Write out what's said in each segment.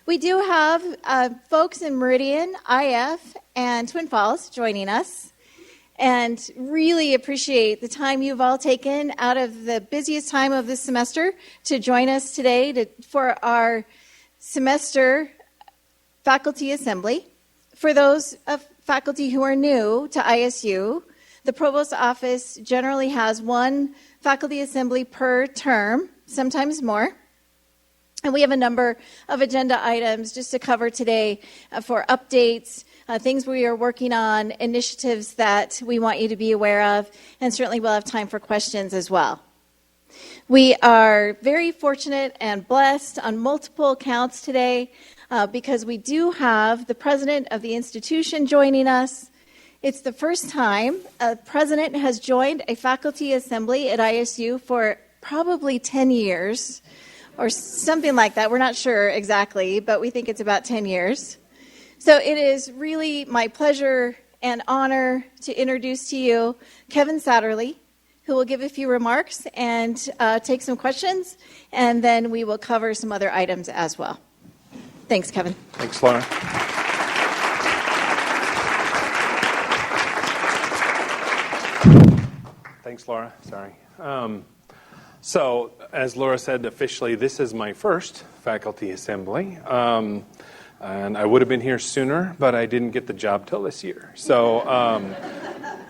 We do have folks in Meridian, IF, and Twin Falls joining us, and really appreciate the time you've all taken out of the busiest time of this semester to join us today for our semester faculty assembly. For those of faculty who are new to ISU, the Provost Office generally has one faculty assembly per term, sometimes more. And we have a number of agenda items just to cover today for updates, things we are working on, initiatives that we want you to be aware of, and certainly we'll have time for questions as well. We are very fortunate and blessed on multiple counts today because we do have the president of the institution joining us. It's the first time a president has joined a faculty assembly at ISU for probably 10 years. Or something like that. We're not sure exactly, but we think it's about 10 years. So it is really my pleasure and honor to introduce to you Kevin Satterley, who will give a few remarks and take some questions, and then we will cover some other items as well. Thanks, Kevin. Thanks, Laura. Thanks, Laura. Sorry. So, as Laura said, officially, this is my first faculty assembly, and I would have been here sooner, but I didn't get the job till this year. So,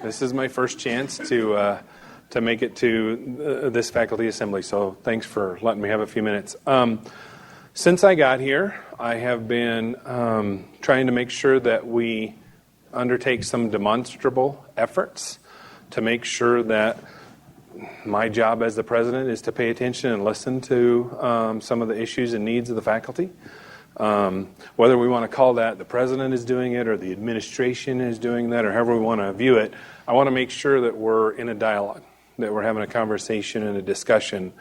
this is my first chance to make it to this faculty assembly. So, thanks for letting me have a few minutes. Since I got here, I have been trying to make sure that we undertake some demonstrable efforts to make sure that my job as the president is to pay attention and listen to some of the issues and needs of the faculty. Whether we want to call that the president is doing it or the administration is doing that or however we want to view it, I want to make sure that we're in a dialogue, that we're having a conversation and a discussion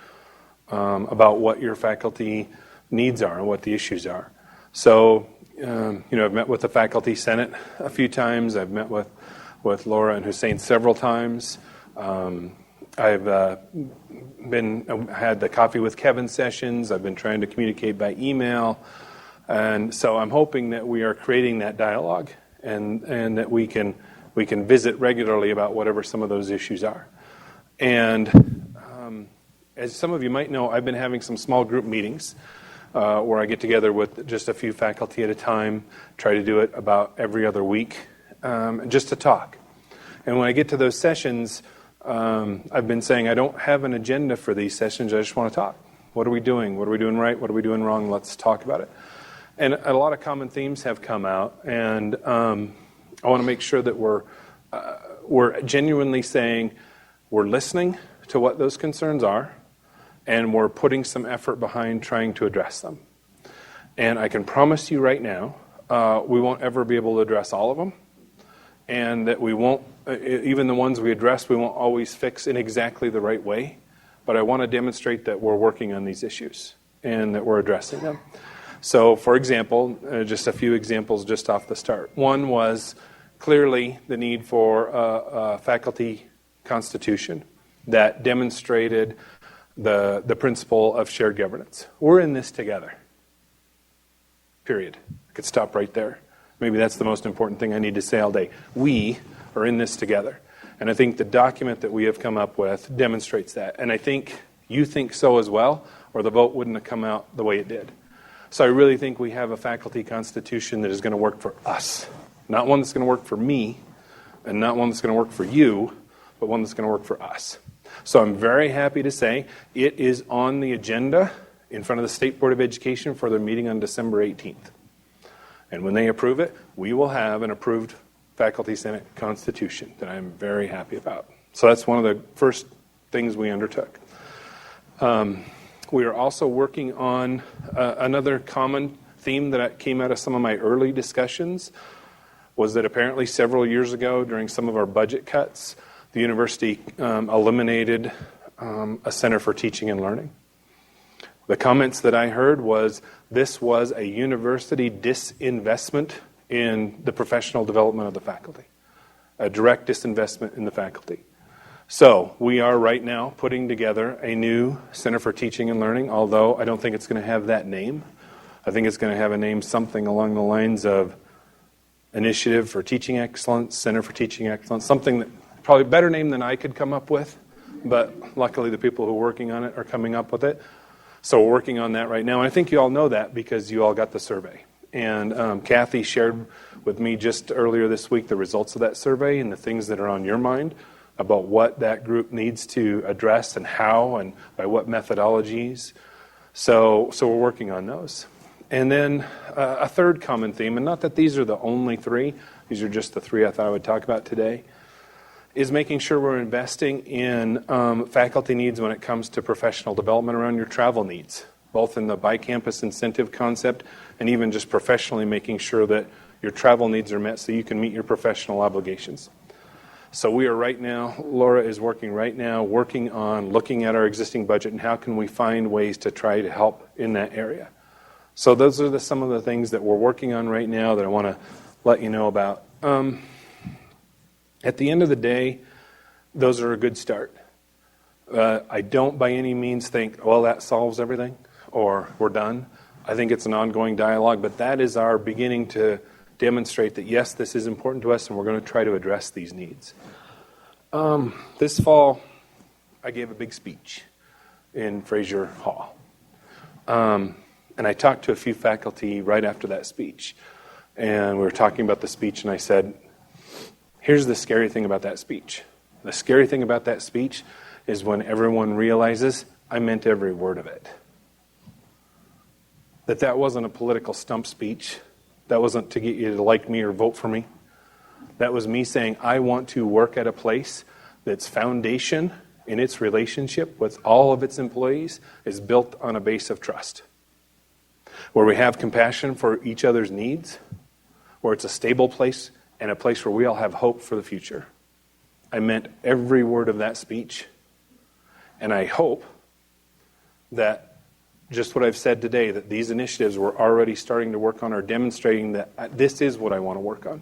about what your faculty needs are and what the issues are. So, I've met with the faculty senate a few times. I've met with Laura and Hussein several times. I've had the coffee with Kevin sessions. I've been trying to communicate by email. And so I'm hoping that we are creating that dialogue and that we can visit regularly about whatever some of those issues are. And as some of you might know, I've been having some small group meetings where I get together with just a few faculty at a time, try to do it about every other week, just to talk. And when I get to those sessions, I've been saying I don't have an agenda for these sessions. I just want to talk. What are we doing? What are we doing right? What are we doing wrong? Let's talk about it. And a lot of common themes have come out, and I want to make sure that we're genuinely saying we're listening to what those concerns are, and we're putting some effort behind trying to address them. And I can promise you right now, we won't ever be able to address all of them, and that we won't, even the ones we address, we won't always fix in exactly the right way. But I want to demonstrate that we're working on these issues and that we're addressing them. So, for example, just a few examples just off the start. One was clearly the need for a faculty constitution that demonstrated the principle of shared governance. We're in this together. Period. I could stop right there. Maybe that's the most important thing I need to say all day. We are in this together. And I think the document that we have come up with demonstrates that. And I think you think so as well, or the vote wouldn't have come out the way it did. So I really think we have a faculty constitution that is going to work for us. Not one that's going to work for me, and not one that's going to work for you, but one that's going to work for us. So I'm very happy to say it is on the agenda in front of the State Board of Education for their meeting on December 18th. And when they approve it, we will have an approved Faculty Senate Constitution that I'm very happy about. So that's one of the first things we undertook. We are also working on another common theme that came out of some of my early discussions was that apparently several years ago during some of our budget cuts, the university eliminated a Center for Teaching and Learning. The comments that I heard was this was a university disinvestment in the professional development of the faculty, a direct disinvestment in the faculty. So we are right now putting together a new Center for Teaching and Learning, although I don't think it's going to have that name. I think it's going to have a name something along the lines of Initiative for Teaching Excellence, Center for Teaching Excellence, something that probably a better name than I could come up with, but luckily the people who are working on it are coming up with it. So we're working on that right now. And I think you all know that because you all got the survey. And Kathy shared with me just earlier this week the results of that survey and the things that are on your mind about what that group needs to address and how and by what methodologies. So we're working on those. And then a third common theme, and not that these are the only three, these are just the three I thought I would talk about today, is making sure we're investing in faculty needs when it comes to professional development around your travel needs, both in the by-campus incentive concept and even just professionally making sure that your travel needs are met so you can meet your professional obligations. So we are right now, Laura is working on looking at our existing budget and how can we find ways to try to help in that area. So those are some of the things that we're working on right now that I want to let you know about. At the end of the day, those are a good start. I don't by any means think, well, that solves everything or we're done. I think it's an ongoing dialogue, but that is our beginning to demonstrate that, yes, this is important to us and we're going to try to address these needs. This fall, I gave a big speech in Fraser Hall. And I talked to a few faculty right after that speech. And we were talking about the speech, and I said, here's the scary thing about that speech. The scary thing about that speech is when everyone realizes I meant every word of it. That wasn't a political stump speech. That wasn't to get you to like me or vote for me. That was me saying I want to work at a place that's foundation in its relationship with all of its employees is built on a base of trust, where we have compassion for each other's needs, where it's a stable place and a place where we all have hope for the future. I meant every word of that speech, and I hope that just what I've said today, that these initiatives we're already starting to work on are demonstrating that this is what I want to work on.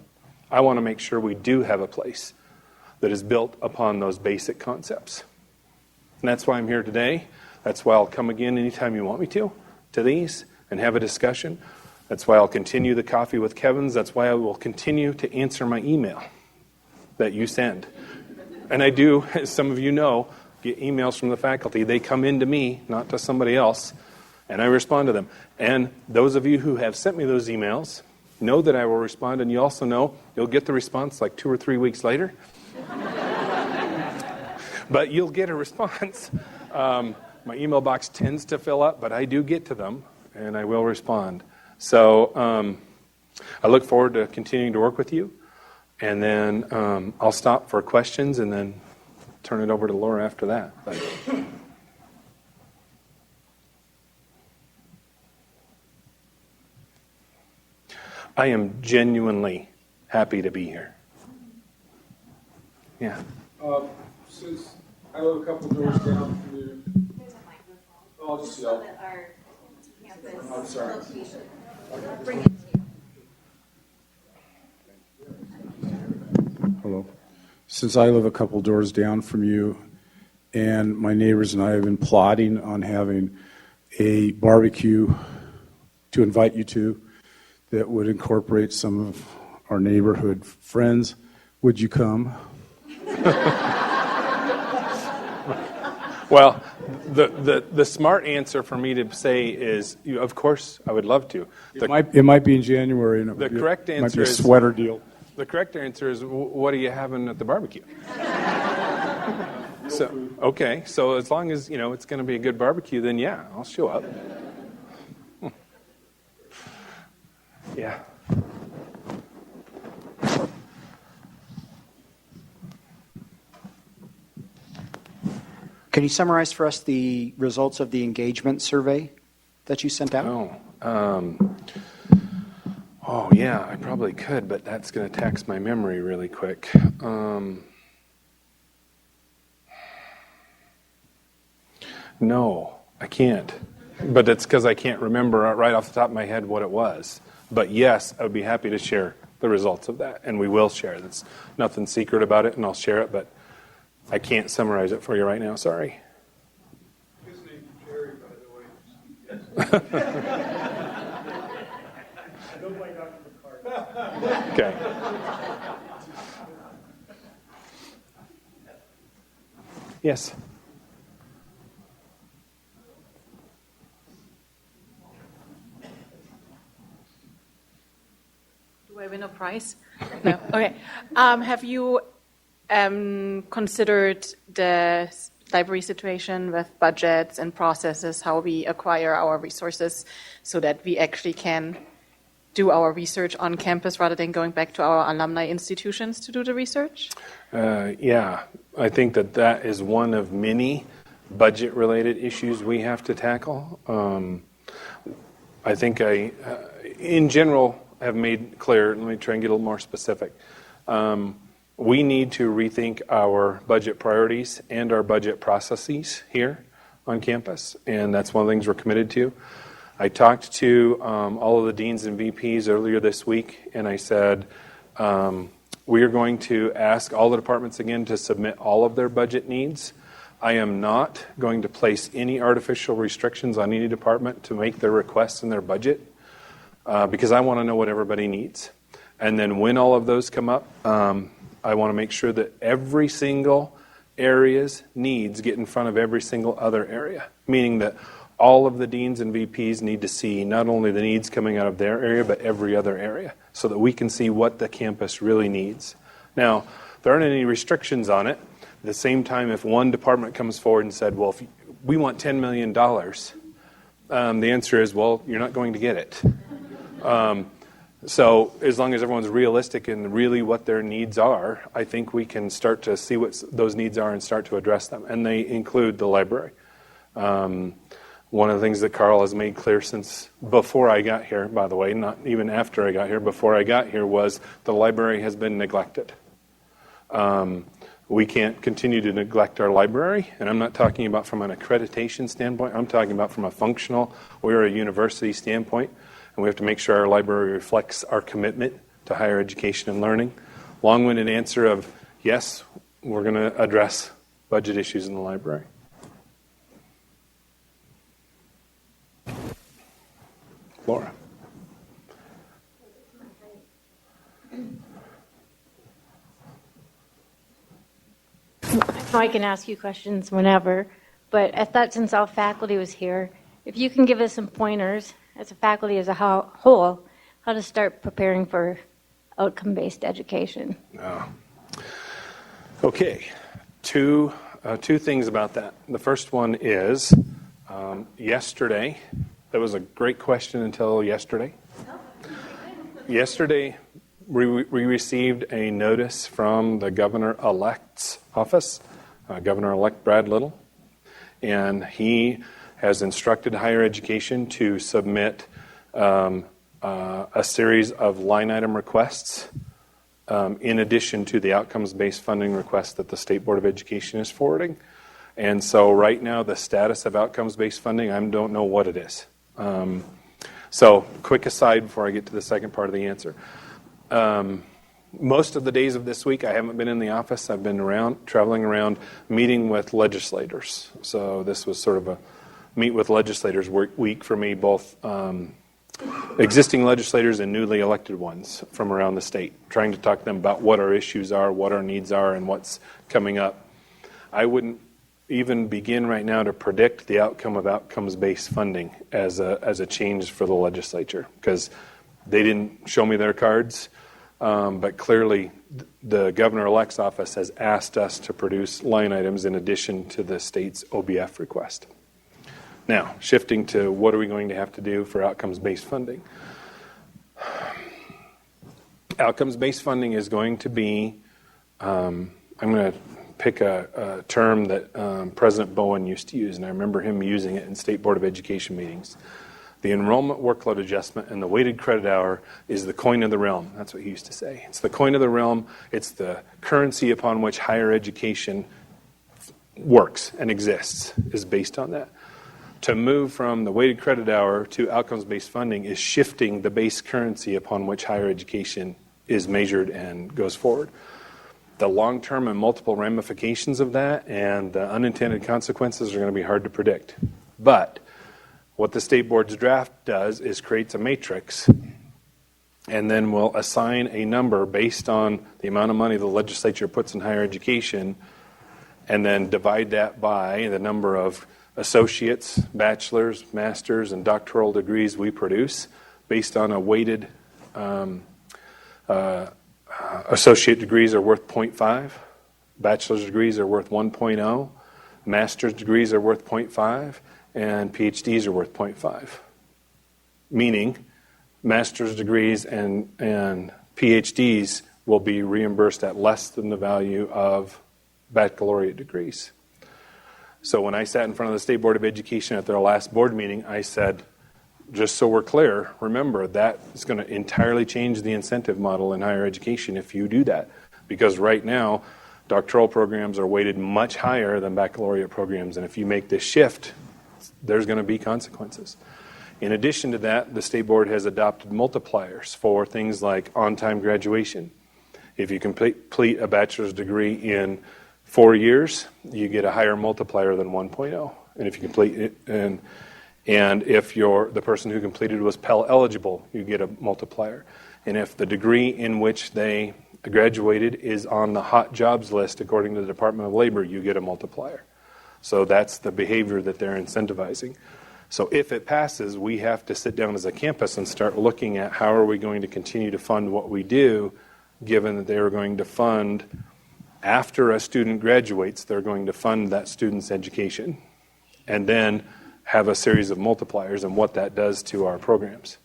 I want to make sure we do have a place that is built upon those basic concepts. And that's why I'm here today. That's why I'll come again anytime you want me to these and have a discussion. That's why I'll continue the Coffee with Kevin's. That's why I will continue to answer my email that you send. And I do, as some of you know, get emails from the faculty. They come into me, not to somebody else, and I respond to them. And those of you who have sent me those emails know that I will respond, and you also know you'll get the response like 2 or 3 weeks later. But you'll get a response. My email box tends to fill up, but I do get to them, and I will respond. So I look forward to continuing to work with you. And then I'll stop for questions and then turn it over to Laura after that. But I am genuinely happy to be here. Yeah. Since I live a couple doors down from you, There's a microphone. I'll just yell. That our campus I'm sorry. location. Bring it to you. Hello. Since I live a couple doors down from you, and my neighbors and I have been plotting on having a barbecue to invite you to that would incorporate some of our neighborhood friends, would you come? Well, the smart answer for me to say is, of course, I would love to. It might be in January, and The correct it might answer be a is sweater deal. The correct answer is, what are you having at the barbecue? So, okay, so as long as, it's going to be a good barbecue, then yeah, I'll show up. Yeah. Can you summarize for us the results of the engagement survey that you sent out? Oh, yeah, I probably could, but that's going to tax my memory really quick. No, I can't. But it's because I can't remember right off the top of my head what it was. But yes, I would be happy to share the results of that, and we will share. There's nothing secret about it, and I'll share it, but I can't summarize it for you right now. Sorry. His name's Jerry, by the way. Okay. Yes. Do I win a prize? No. Okay. Have you considered the library situation with budgets and processes, how we acquire our resources so that we actually can do our research on campus rather than going back to our alumni institutions to do the research? Yeah, I think that is one of many budget-related issues we have to tackle. I think in general, have made clear, let me try and get a little more specific. We need to rethink our budget priorities and our budget processes here on campus, and that's one of the things we're committed to. I talked to all of the deans and VPs earlier this week, and I said, we are going to ask all the departments again to submit all of their budget needs. I am not going to place any artificial restrictions on any department to make their requests in their budget because I want to know what everybody needs. And then when all of those come up, I want to make sure that every single area's needs get in front of every single other area, meaning that all of the deans and VPs need to see not only the needs coming out of their area, but every other area, so that we can see what the campus really needs. Now, there aren't any restrictions on it. At the same time, if one department comes forward and said, well, if we want $10 million, the answer is, well, you're not going to get it. So as long as everyone's realistic in really what their needs are, I think we can start to see what those needs are and start to address them. And they include the library. One of the things that Carl has made clear since before I got here, by the way, not even after I got here, before I got here, was the library has been neglected. We can't continue to neglect our library, and I'm not talking about from an accreditation standpoint. I'm talking about from a functional, we're a university standpoint, and we have to make sure our library reflects our commitment to higher education and learning. Long-winded answer of, yes, we're going to address budget issues in the library. Laura. I can ask you questions whenever, but I thought since all faculty was here, if you can give us some pointers as a faculty as a whole, how to start preparing for outcome-based education. Okay, two things about that. The first one is yesterday. That was a great question until yesterday. Yesterday, we received a notice from the governor-elect's office, Governor-elect Brad Little, and he has instructed higher education to submit a series of line item requests in addition to the outcomes-based funding request that the State Board of Education is forwarding. And so right now, the status of outcomes-based funding, I don't know what it is. So quick aside before I get to the second part of the answer. Most of the days of this week, I haven't been in the office. I've been traveling around, meeting with legislators. So this was sort of a meet with legislators week for me, both existing legislators and newly elected ones from around the state, trying to talk to them about what our issues are, what our needs are, and what's coming up. I wouldn't even begin right now to predict the outcome of outcomes-based funding as a change for the legislature, because they didn't show me their cards, but clearly the governor-elect's office has asked us to produce line items in addition to the state's OBF request. Now, shifting to what are we going to have to do for outcomes-based funding. Outcomes-based funding is going to be, I'm going to pick a term that President Bowen used to use, and I remember him using it in State Board of Education meetings. The enrollment workload adjustment and the weighted credit hour is the coin of the realm. That's what he used to say. It's the coin of the realm. It's the currency upon which higher education works and exists, is based on that. To move from the weighted credit hour to outcomes-based funding is shifting the base currency upon which higher education is measured and goes forward. The long-term and multiple ramifications of that and the unintended consequences are going to be hard to predict. But what the State Board's draft does is creates a matrix and then we'll assign a number based on the amount of money the legislature puts in higher education, and then divide that by the number of associates, bachelor's, master's, and doctoral degrees we produce based on a weighted associate degrees are worth 0.5, bachelor's degrees are worth 1.0, master's degrees are worth 0.5, and PhDs are worth 0.5. Meaning, master's degrees and PhDs will be reimbursed at less than the value of baccalaureate degrees. So when I sat in front of the State Board of Education at their last board meeting, I said, just so we're clear, remember that is going to entirely change the incentive model in higher education if you do that. Because right now, doctoral programs are weighted much higher than baccalaureate programs, and if you make this shift, there's going to be consequences. In addition to that, the State Board has adopted multipliers for things like on-time graduation. If you complete a bachelor's degree in 4 years, you get a higher multiplier than 1.0. And if you complete it, and if the person who completed was Pell eligible, you get a multiplier. And if the degree in which they graduated is on the hot jobs list according to the Department of Labor, you get a multiplier. So that's the behavior that they're incentivizing. So if it passes, we have to sit down as a campus and start looking at how are we going to continue to fund what we do, given that they are going to fund, after a student graduates, they're going to fund that student's education, and then have a series of multipliers and what that does to our programs.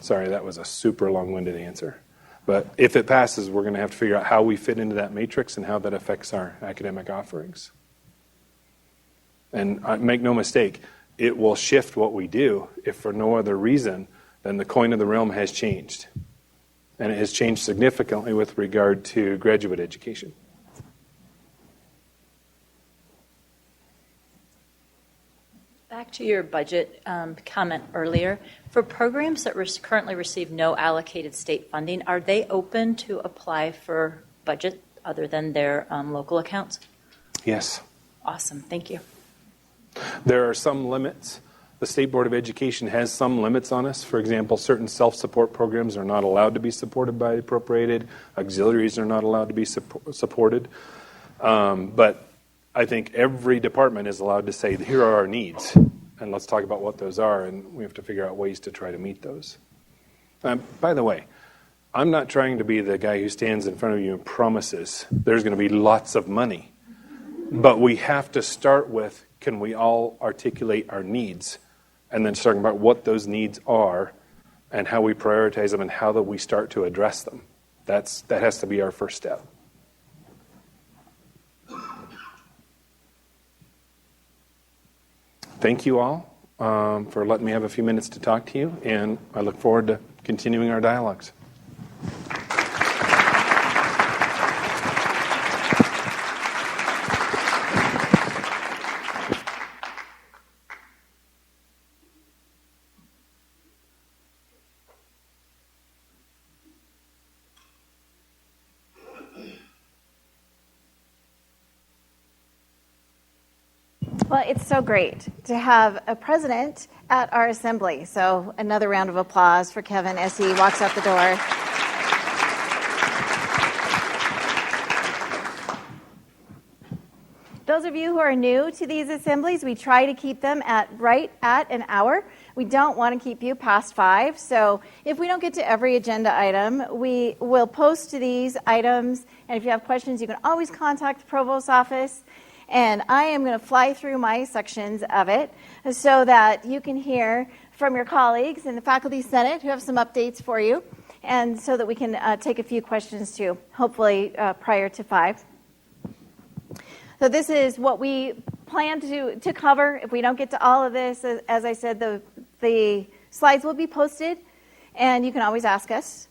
Sorry, that was a super long-winded answer. But if it passes, we're going to have to figure out how we fit into that matrix and how that affects our academic offerings. And make no mistake, it will shift what we do if for no other reason than the coin of the realm has changed. And it has changed significantly with regard to graduate education. Back to your budget comment earlier, for programs that currently receive no allocated state funding, are they open to apply for budget other than their local accounts? Yes. Awesome, thank you. There are some limits. The State Board of Education has some limits on us. For example, certain self-support programs are not allowed to be supported by appropriated. Auxiliaries are not allowed to be supported. But I think every department is allowed to say, here are our needs, and let's talk about what those are, and we have to figure out ways to try to meet those. By the way, I'm not trying to be the guy who stands in front of you and promises there's going to be lots of money. But we have to start with, can we all articulate our needs, and then talking about what those needs are and how we prioritize them and how that we start to address them. That has to be our first step. Thank you all for letting me have a few minutes to talk to you, and I look forward to continuing our dialogues. Well, it's so great to have a president at our assembly. So another round of applause for Kevin as he walks out the door. Those of you who are new to these assemblies, we try to keep them right at an hour. We don't want to keep you past 5. So if we don't get to every agenda item, we will post these items. And if you have questions, you can always contact the Provost Office. And I am going to fly through my sections of it so that you can hear from your colleagues in the Faculty Senate who have some updates for you, and so that we can take a few questions too, hopefully prior to 5. So this is what we plan to cover. If we don't get to all of this, as I said, the slides will be posted, and you can always ask us.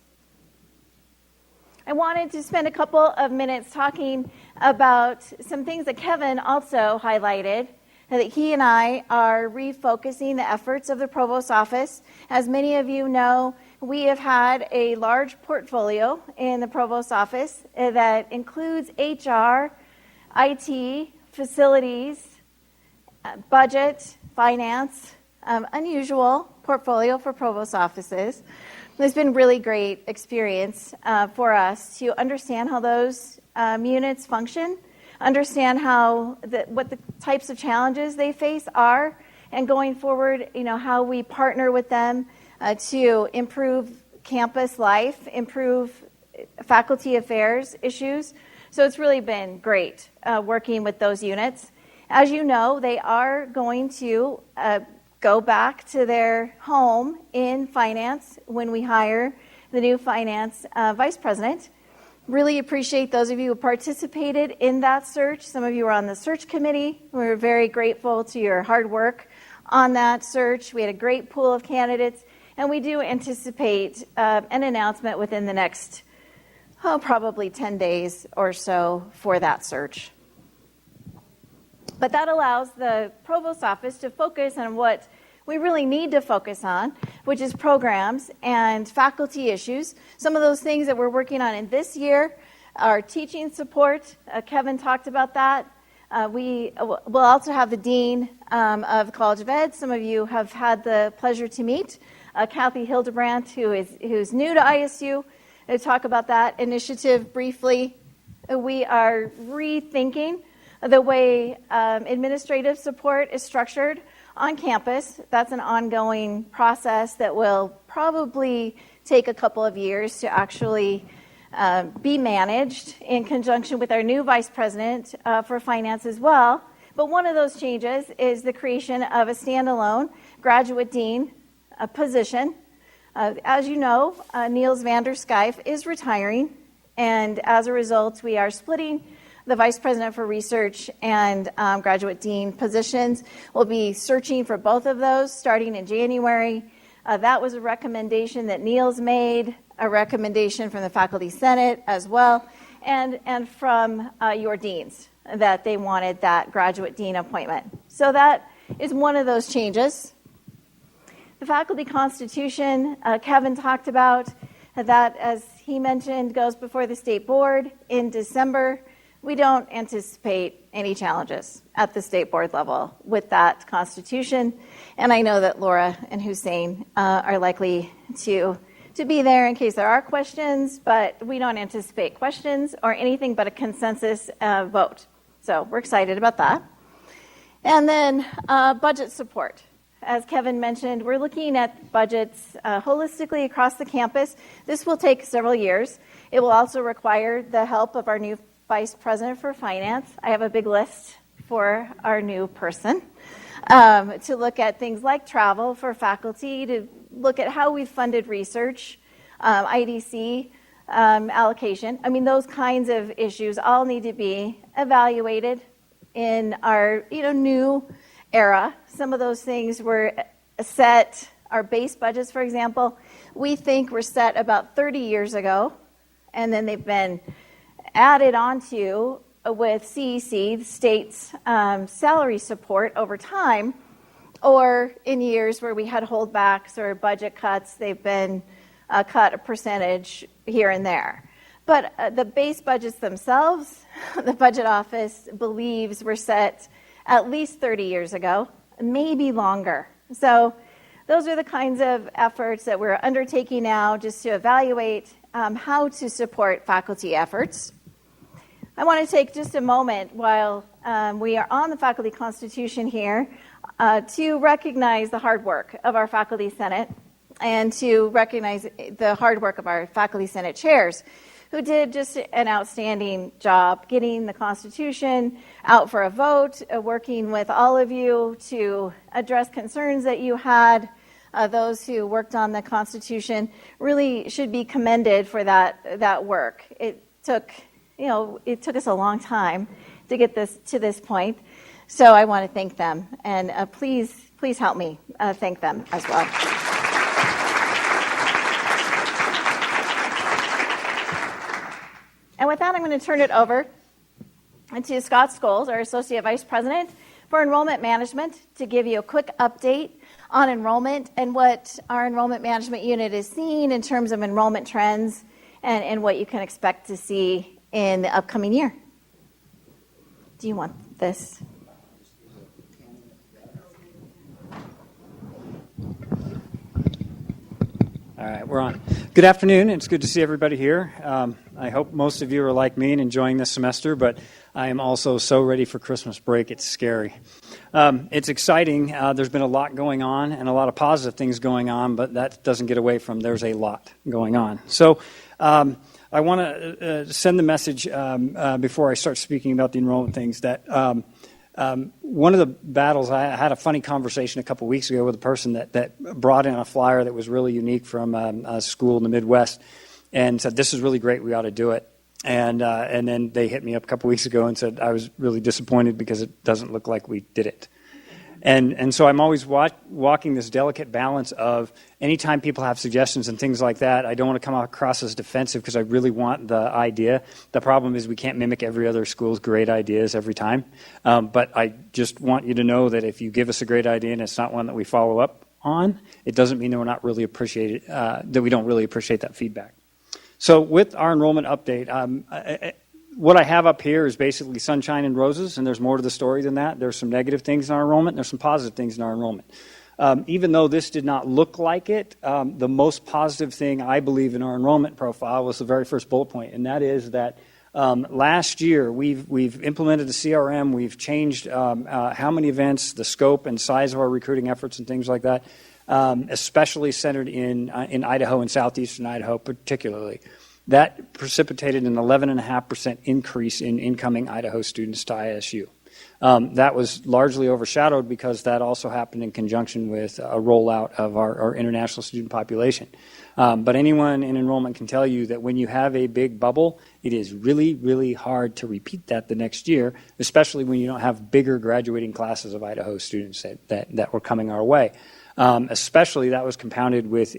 I wanted to spend a couple of minutes talking about some things that Kevin also highlighted, that he and I are refocusing the efforts of the Provost Office. As many of you know, we have had a large portfolio in the Provost Office that includes HR, IT, facilities, budget, finance, unusual portfolio for provost offices. It's been really great experience for us to understand how those units function, understand what the types of challenges they face are, and going forward, how we partner with them to improve campus life, improve faculty affairs issues. So it's really been great working with those units. As you know, they are going to go back to their home in finance when we hire the new finance vice president. Really appreciate those of you who participated in that search. Some of you were on the search committee. We're very grateful to your hard work on that search. We had a great pool of candidates, and we do anticipate an announcement within the next, probably 10 days or so for that search. But that allows the provost office to focus on what we really need to focus on, which is programs and faculty issues. Some of those things that we're working on in this year are teaching support. Kevin talked about that. We will also have the Dean of the College of Ed. Some of you have had the pleasure to meet Kathy Hildebrandt, who's new to ISU, to talk about that initiative briefly. We are rethinking the way administrative support is structured on campus. That's an ongoing process that will probably take a couple of years to actually be managed in conjunction with our new vice president for finance as well. But one of those changes is the creation of a standalone graduate dean position. As you know, Niels van der Schijf is retiring, and as a result, we are splitting the vice president for research and graduate dean positions. We'll be searching for both of those starting in January. That was a recommendation that Niels made, a recommendation from the Faculty Senate as well, and from your deans that they wanted that graduate dean appointment. So that is one of those changes. The faculty constitution, Kevin talked about, that, as he mentioned, goes before the state board in December. We don't anticipate any challenges at the state board level with that constitution, and I know that Laura and Hussein are likely to be there in case there are questions, but we don't anticipate questions or anything but a consensus vote. So we're excited about that. And then budget support. As Kevin mentioned, we're looking at budgets holistically across the campus. This will take several years. It will also require the help of our new Vice President for Finance. I have a big list for our new person to look at things like travel for faculty, to look at how we've funded research, IDC allocation. I mean, those kinds of issues all need to be evaluated in our new era. Some of those things were set, our base budgets, for example, we think were set about 30 years ago, and then they've been added onto with CEC, the state's salary support over time, or in years where we had holdbacks or budget cuts, they've been cut a percentage here and there. But the base budgets themselves, the budget office believes were set at least 30 years ago, maybe longer. So those are the kinds of efforts that we're undertaking now just to evaluate how to support faculty efforts. I want to take just a moment while we are on the Faculty Constitution here to recognize the hard work of our Faculty Senate and to recognize the hard work of our Faculty Senate chairs, who did just an outstanding job getting the Constitution out for a vote, working with all of you to address concerns that you had. Those who worked on the Constitution really should be commended for that work. It took us a long time to get to this point, so I want to thank them, and please help me thank them as well. And with that, I'm going to turn it over to Scott Scholes, our Associate Vice President for Enrollment Management, to give you a quick update on enrollment and what our Enrollment Management Unit is seeing in terms of enrollment trends and what you can expect to see in the upcoming year. Do you want this? All right, we're on. Good afternoon. It's good to see everybody here. I hope most of you are like me and enjoying this semester, but I am also so ready for Christmas break, it's scary. It's exciting. There's been a lot going on and a lot of positive things going on, but that doesn't get away from there's a lot going on. So I want to send the message before I start speaking about the enrollment things that one of the battles, I had a funny conversation a couple weeks ago with a person that brought in a flyer that was really unique from a school in the Midwest and said, this is really great, we ought to do it. And then they hit me up a couple weeks ago and said, I was really disappointed because it doesn't look like we did it. And so I'm always walking this delicate balance of anytime people have suggestions and things like that, I don't want to come across as defensive because I really want the idea. The problem is we can't mimic every other school's great ideas every time. But I just want you to know that if you give us a great idea and it's not one that we follow up on, it doesn't mean that we're not really appreciated, that we don't really appreciate that feedback. So with our enrollment update, what I have up here is basically sunshine and roses, and there's more to the story than that. There's some negative things in our enrollment, and there's some positive things in our enrollment. Even though this did not look like it, the most positive thing I believe in our enrollment profile was the very first bullet point, and that is that last year we've implemented the CRM, we've changed how many events, the scope and size of our recruiting efforts and things like that, especially centered in Idaho and southeastern Idaho particularly. That precipitated an 11.5% increase in incoming Idaho students to ISU. That was largely overshadowed because that also happened in conjunction with a rollout of our international student population. But anyone in enrollment can tell you that when you have a big bubble, it is really, really hard to repeat that the next year, especially when you don't have bigger graduating classes of Idaho students that were coming our way. Especially that was compounded with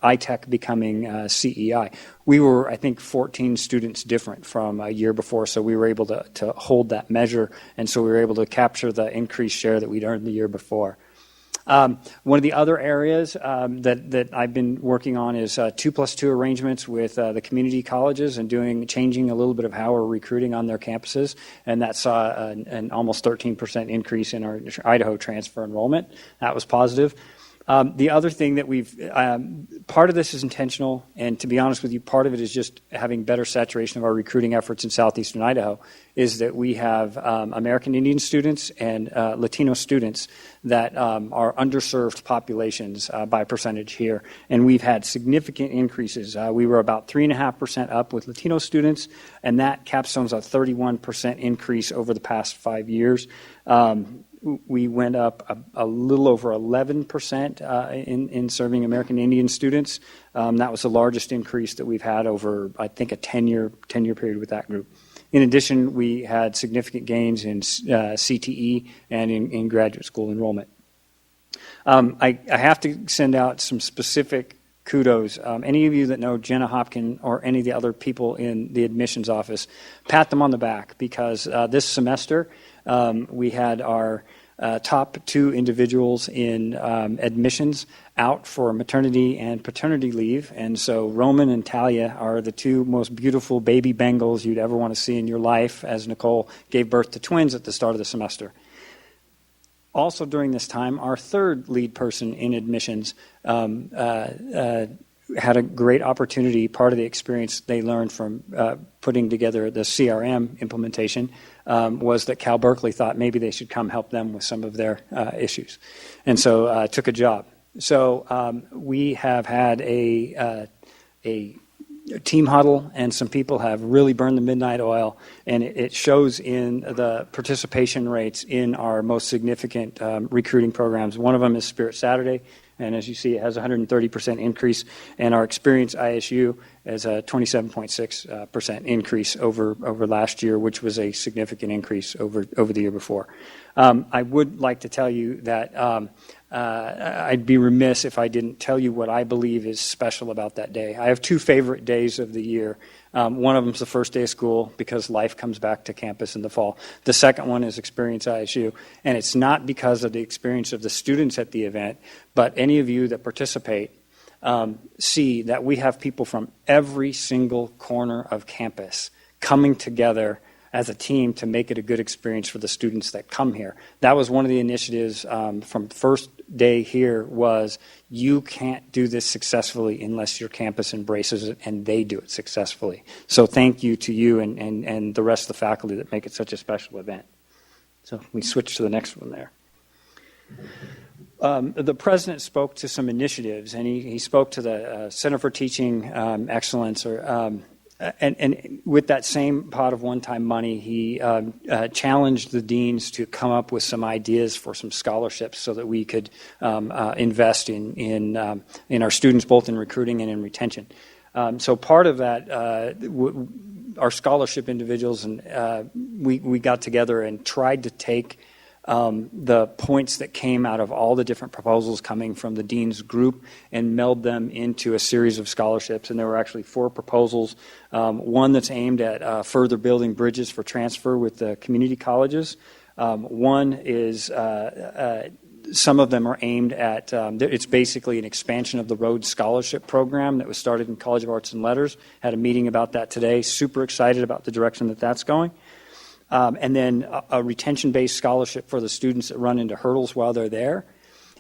ITech becoming CEI. We were, I think, 14 students different from a year before, so we were able to hold that measure, and so we were able to capture the increased share that we'd earned the year before. One of the other areas that I've been working on is 2+2 arrangements with the community colleges and changing a little bit of how we're recruiting on their campuses, and that saw an almost 13% increase in our Idaho transfer enrollment. That was positive. The other thing that part of this is intentional, and to be honest with you, part of it is just having better saturation of our recruiting efforts in southeastern Idaho, is that we have American Indian students and Latino students that are underserved populations by percentage here, and we've had significant increases. We were about 3.5% up with Latino students, and that capstones a 31% increase over the past 5 years. We went up a little over 11% in serving American Indian students. That was the largest increase that we've had over, I think, a 10-year period with that group. In addition, we had significant gains in CTE and in graduate school enrollment. I have to send out some specific kudos. Any of you that know Jenna Hopkin or any of the other people in the admissions office, pat them on the back, because this semester we had our top 2 individuals in admissions out for maternity and paternity leave. And so Roman and Talia are the 2 most beautiful baby Bengals you'd ever want to see in your life, as Nicole gave birth to twins at the start of the semester. Also during this time, our 3rd lead person in admissions had a great opportunity. Part of the experience they learned from putting together the CRM implementation was that Cal Berkeley thought maybe they should come help them with some of their issues. And so took a job. So we have had a team huddle, and some people have really burned the midnight oil, and it shows in the participation rates in our most significant recruiting programs. One of them is Spirit Saturday, and as you see, it has a 130% increase, and our Experience ISU has a 27.6% increase over last year, which was a significant increase over the year before. I would like to tell you that I'd be remiss if I didn't tell you what I believe is special about that day. I have 2 favorite days of the year. One of them is the first day of school, because life comes back to campus in the fall. The second one is Experience ISU, and it's not because of the experience of the students at the event, but any of you that participate see that we have people from every single corner of campus coming together as a team to make it a good experience for the students that come here. That was one of the initiatives from first day here was you can't do this successfully unless your campus embraces it and they do it successfully. So thank you to you and the rest of the faculty that make it such a special event. So we switch to the next one there. The president spoke to some initiatives, and he spoke to the Center for Teaching Excellence, and with that same pot of one-time money, he challenged the deans to come up with some ideas for some scholarships so that we could invest in our students, both in recruiting and in retention. So part of that, our scholarship individuals, and we got together and tried to take the points that came out of all the different proposals coming from the dean's group and meld them into a series of scholarships. And there were actually 4 proposals. One that's aimed at further building bridges for transfer with the community colleges. One is some of them are aimed at, it's basically an expansion of the Rhodes Scholarship Program that was started in College of Arts and Letters. Had a meeting about that today. Super excited about the direction that that's going. And then a retention-based scholarship for the students that run into hurdles while they're there.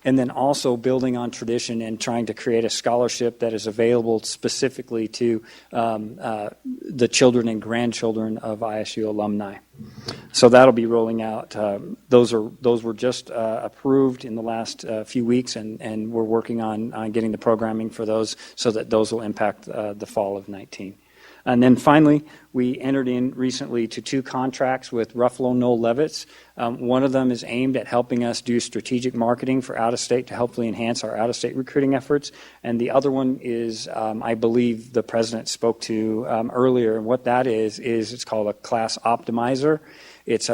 And then also building on tradition and trying to create a scholarship that is available specifically to the children and grandchildren of ISU alumni. So that'll be rolling out. Those were just approved in the last few weeks, and we're working on getting the programming for those so that those will impact the fall of 19. And then finally, we entered in recently to 2 contracts with Ruffalo Noel Levitz. One of them is aimed at helping us do strategic marketing for out-of-state to hopefully enhance our out-of-state recruiting efforts. And the other one is, I believe the president spoke to earlier. And what that is it's called a class optimizer. It's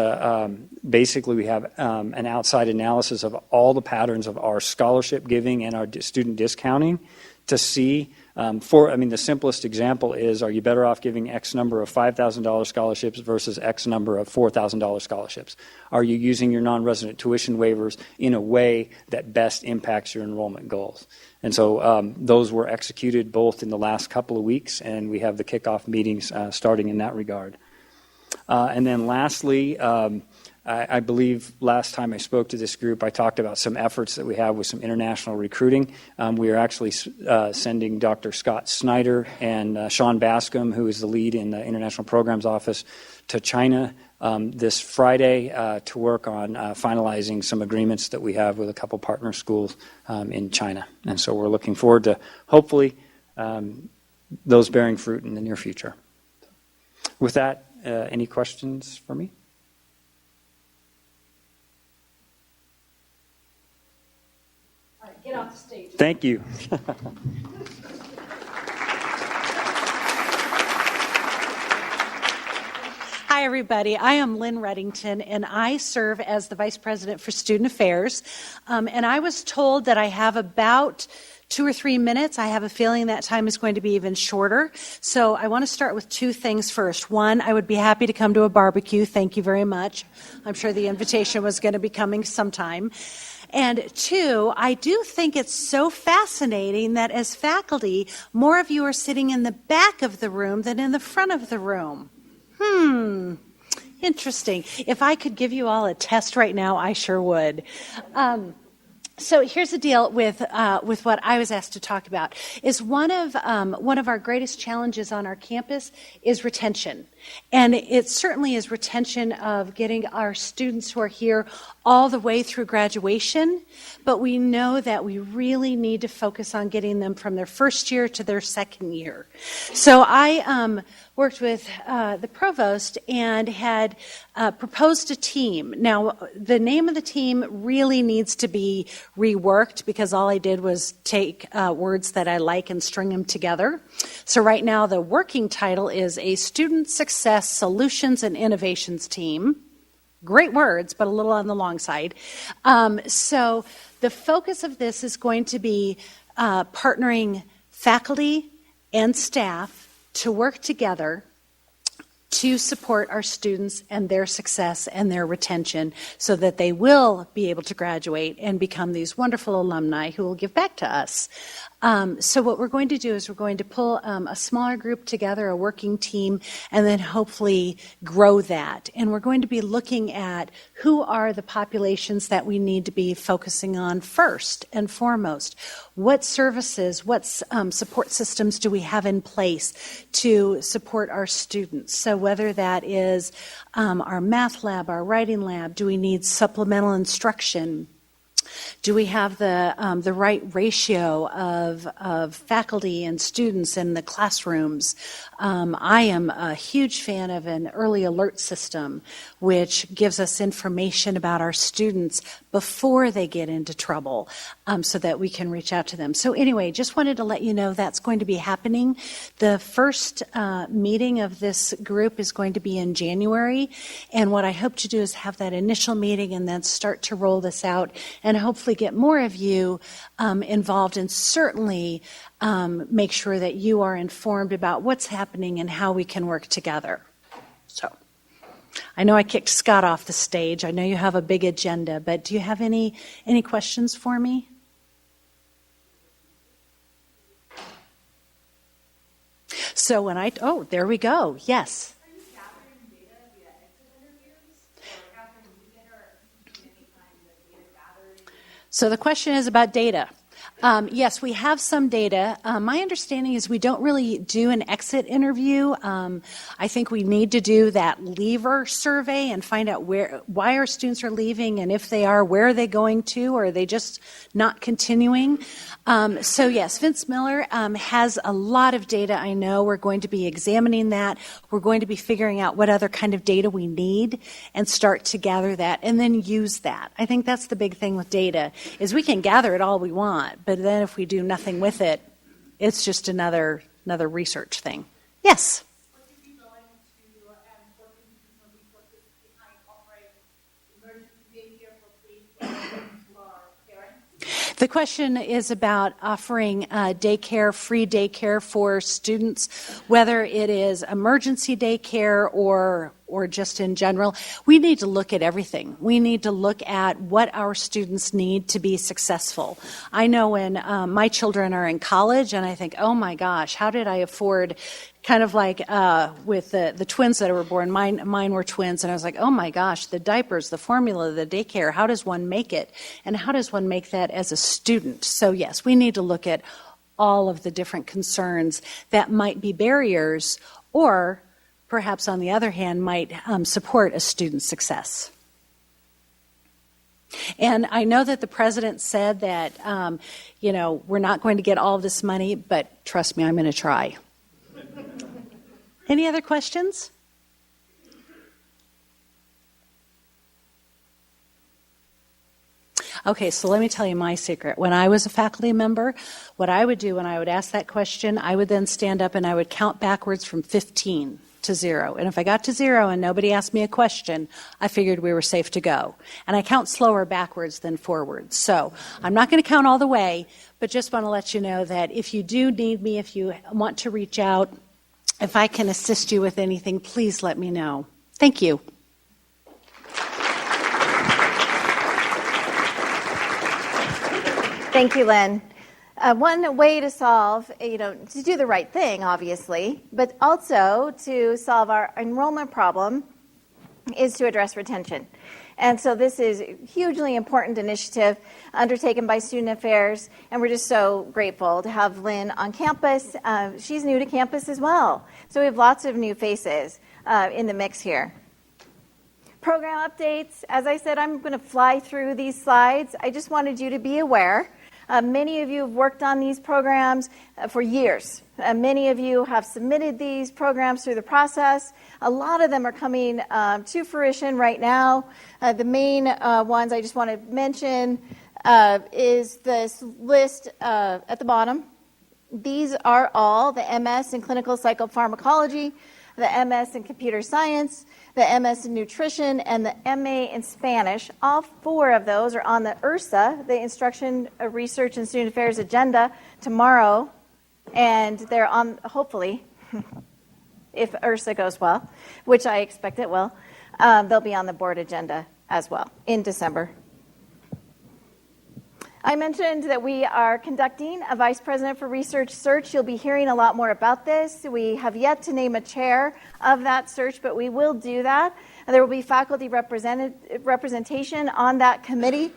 basically we have an outside analysis of all the patterns of our scholarship giving and our student discounting to see. The simplest example is, are you better off giving X number of $5,000 scholarships versus X number of $4,000 scholarships? Are you using your non-resident tuition waivers in a way that best impacts your enrollment goals? And so those were executed both in the last couple of weeks, and we have the kickoff meetings starting in that regard. And then lastly, I believe last time I spoke to this group, I talked about some efforts that we have with some international recruiting. We are actually sending Dr. Scott Snyder and Sean Bascom, who is the lead in the International Programs Office, to China this Friday to work on finalizing some agreements that we have with a couple partner schools in China. And so we're looking forward to hopefully those bearing fruit in the near future. With that, any questions for me? Get off the stage. Thank you. Hi, everybody. I am Lynn Reddington, and I serve as the Vice President for Student Affairs. And I was told that I have about 2 or 3 minutes. I have a feeling that time is going to be even shorter. So I want to start with 2 things first. One, I would be happy to come to a barbecue. Thank you very much. I'm sure the invitation was going to be coming sometime. And 2, I do think it's so fascinating that as faculty, more of you are sitting in the back of the room than in the front of the room. Interesting. If I could give you all a test right now, I sure would. So here's the deal with what I was asked to talk about. Is one of our greatest challenges on our campus is retention. And it certainly is retention of getting our students who are here all the way through graduation, but we know that we really need to focus on getting them from their first year to their second year. So I worked with the provost and had proposed a team. Now, the name of the team really needs to be reworked because all I did was take words that I like and string them together. So right now, the working title is a Student Success Solutions and Innovations Team. Great words, but a little on the long side. So the focus of this is going to be partnering faculty and staff to work together to support our students and their success and their retention so that they will be able to graduate and become these wonderful alumni who will give back to us. So what we're going to do is we're going to pull a smaller group together, a working team, and then hopefully grow that. And we're going to be looking at who are the populations that we need to be focusing on first and foremost. What services, what support systems do we have in place to support our students? So whether that is our math lab, our writing lab, do we need supplemental instruction? Do we have the right ratio of faculty and students in the classrooms? I am a huge fan of an early alert system, which gives us information about our students before they get into trouble, so that we can reach out to them. So anyway, just wanted to let you know that's going to be happening. The first meeting of this group is going to be in January, and what I hope to do is have that initial meeting and then start to roll this out and hopefully get more of you involved, and certainly make sure that you are informed about what's happening and how we can work together. So I know I kicked Scott off the stage. I know you have a big agenda, but do you have any questions for me? So when there we go. Yes. So the question is about data. Yes, we have some data. My understanding is we don't really do an exit interview. I think we need to do that leaver survey and find out why our students are leaving, and if they are, where are they going to, or are they just not continuing? So yes, Vince Miller has a lot of data. I know we're going to be examining that. We're going to be figuring out what other kind of data we need and start to gather that and then use that. I think that's the big thing with data, is we can gather it all we want, but then if we do nothing with it, it's just another research thing. Yes? Would you be willing to work into some resources behind offering emergency daycare for free for parents? The question is about offering free daycare for students, whether it is emergency daycare or just in general. We need to look at everything. We need to look at what our students need to be successful. I know when my children are in college, and I think, oh my gosh, how did I afford, kind of like with the twins that were born, mine were twins, and I was like, oh my gosh, the diapers, the formula, the daycare, how does one make it? And how does one make that as a student? So yes, we need to look at all of the different concerns that might be barriers, or perhaps on the other hand might support a student's success. And I know that the president said that, we're not going to get all of this money, but trust me, I'm going to try. Any other questions? Okay, so let me tell you my secret. When I was a faculty member, what I would do when I would ask that question, I would then stand up and I would count backwards from 15 to 0. And if I got to 0 and nobody asked me a question, I figured we were safe to go. And I count slower backwards than forwards. So I'm not going to count all the way, but just want to let you know that if you do need me, if you want to reach out, if I can assist you with anything, please let me know. Thank you. Thank you, Lynn. One way to solve, to do the right thing, obviously, but also to solve our enrollment problem is to address retention. And so this is a hugely important initiative undertaken by Student Affairs, and we're just so grateful to have Lynn on campus. She's new to campus as well, so we have lots of new faces in the mix here. Program updates. As I said, I'm going to fly through these slides. I just wanted you to be aware. Many of you have worked on these programs for years. Many of you have submitted these programs through the process. A lot of them are coming to fruition right now. The main ones I just want to mention is this list at the bottom. These are all the MS in clinical psychopharmacology, the MS in computer science, the MS in nutrition, and the MA in Spanish. All 4 of those are on the IRSA, the Instruction, Research, and Student Affairs agenda tomorrow, and they're on, hopefully, if IRSA goes well, which I expect it will, they'll be on the board agenda as well in December. I mentioned that we are conducting a Vice President for Research search. You'll be hearing a lot more about this. We have yet to name a chair of that search, but we will do that. And there will be faculty representation on that committee.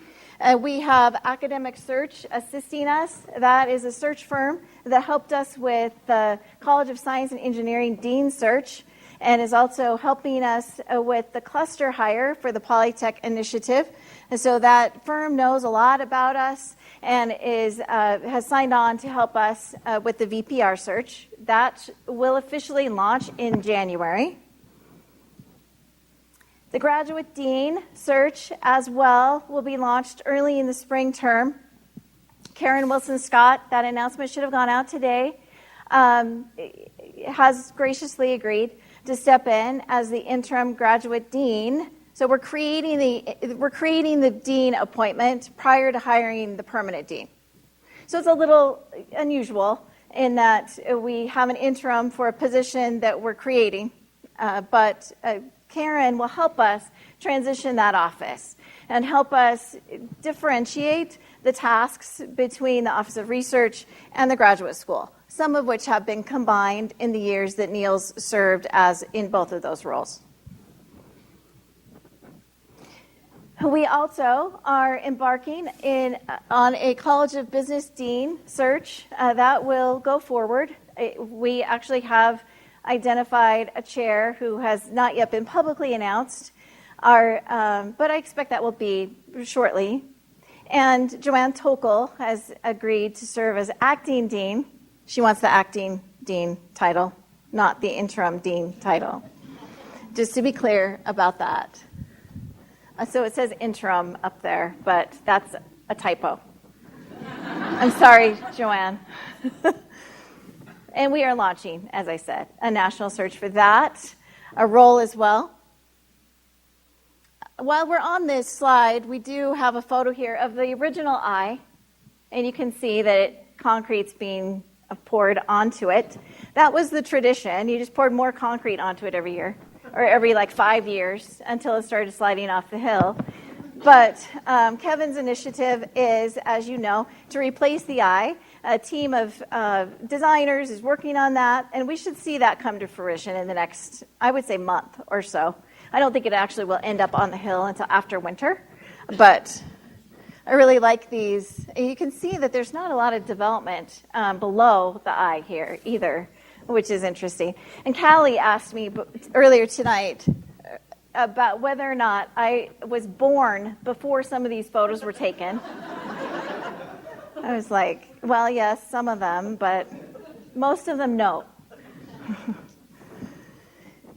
We have Academic Search assisting us. That is a search firm that helped us with the College of Science and Engineering Dean search and is also helping us with the cluster hire for the Polytech initiative. And so that firm knows a lot about us and has signed on to help us with the VPR search. That will officially launch in January. The graduate dean search as well will be launched early in the spring term. Karen Wilson-Scott, that announcement should have gone out today, has graciously agreed to step in as the interim graduate dean. So we're creating the dean appointment prior to hiring the permanent dean. So it's a little unusual in that we have an interim for a position that we're creating, but Karen will help us transition that office and help us differentiate the tasks between the Office of Research and the graduate school, some of which have been combined in the years that Niels served as in both of those roles. We also are embarking on a College of Business Dean search that will go forward. We actually have identified a chair who has not yet been publicly announced, but I expect that will be shortly. And Joanne Tokel has agreed to serve as acting dean. She wants the acting dean title, not the interim dean title. Just to be clear about that. So it says interim up there, but that's a typo. I'm sorry, Joanne. And we are launching, as I said, a national search for that, a role as well. While we're on this slide, we do have a photo here of the original eye, and you can see that concrete's being poured onto it. That was the tradition. You just poured more concrete onto it every year, or every 5 years until it started sliding off the hill. But Kevin's initiative is, as you know, to replace the eye. A team of designers is working on that, and we should see that come to fruition in the next, I would say, month or so. I don't think it actually will end up on the hill until after winter, but I really like these. You can see that there's not a lot of development below the eye here either, which is interesting. And Callie asked me earlier tonight about whether or not I was born before some of these photos were taken. I was like, well, yes, some of them, but most of them, no.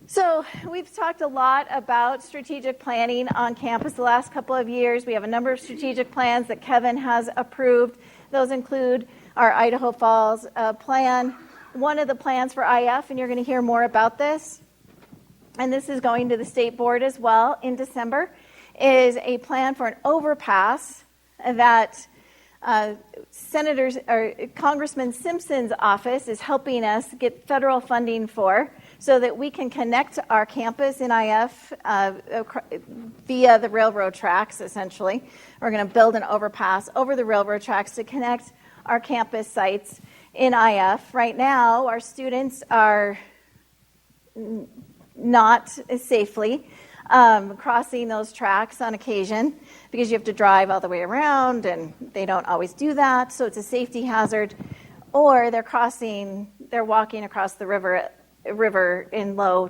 So we've talked a lot about strategic planning on campus the last couple of years. We have a number of strategic plans that Kevin has approved. Those include our Idaho Falls plan, one of the plans for IF, and you're going to hear more about this, and this is going to the state board as well in December, is a plan for an overpass that Congressman Simpson's office is helping us get federal funding for, so that we can connect our campus in IF via the railroad tracks, essentially. We're going to build an overpass over the railroad tracks to connect our campus sites in IF. Right now, our students are not safely crossing those tracks on occasion because you have to drive all the way around, and they don't always do that, so it's a safety hazard. Or they're walking across the river in low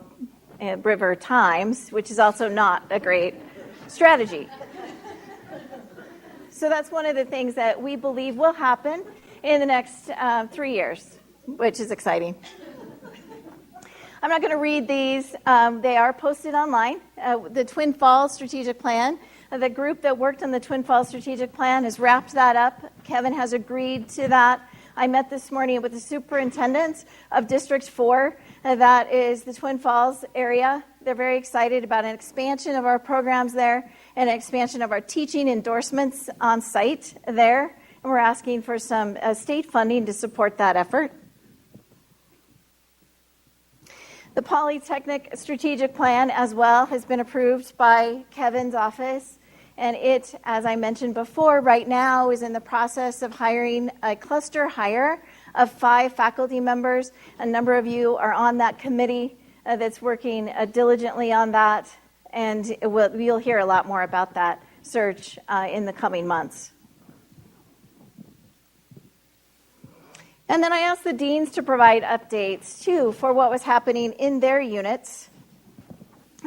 river times, which is also not a great strategy. So that's one of the things that we believe will happen in the next 3 years, which is exciting. I'm not going to read these. They are posted online. The Twin Falls Strategic Plan, the group that worked on the Twin Falls Strategic Plan has wrapped that up. Kevin has agreed to that. I met this morning with the superintendents of District 4. That is the Twin Falls area. They're very excited about an expansion of our programs there and an expansion of our teaching endorsements on site there. And we're asking for some state funding to support that effort. The Polytechnic Strategic Plan as well has been approved by Kevin's office. And it, as I mentioned before, right now is in the process of hiring a cluster hire of 5 faculty members. A number of you are on that committee that's working diligently on that, and you'll hear a lot more about that search in the coming months. And then I asked the deans to provide updates, too, for what was happening in their units.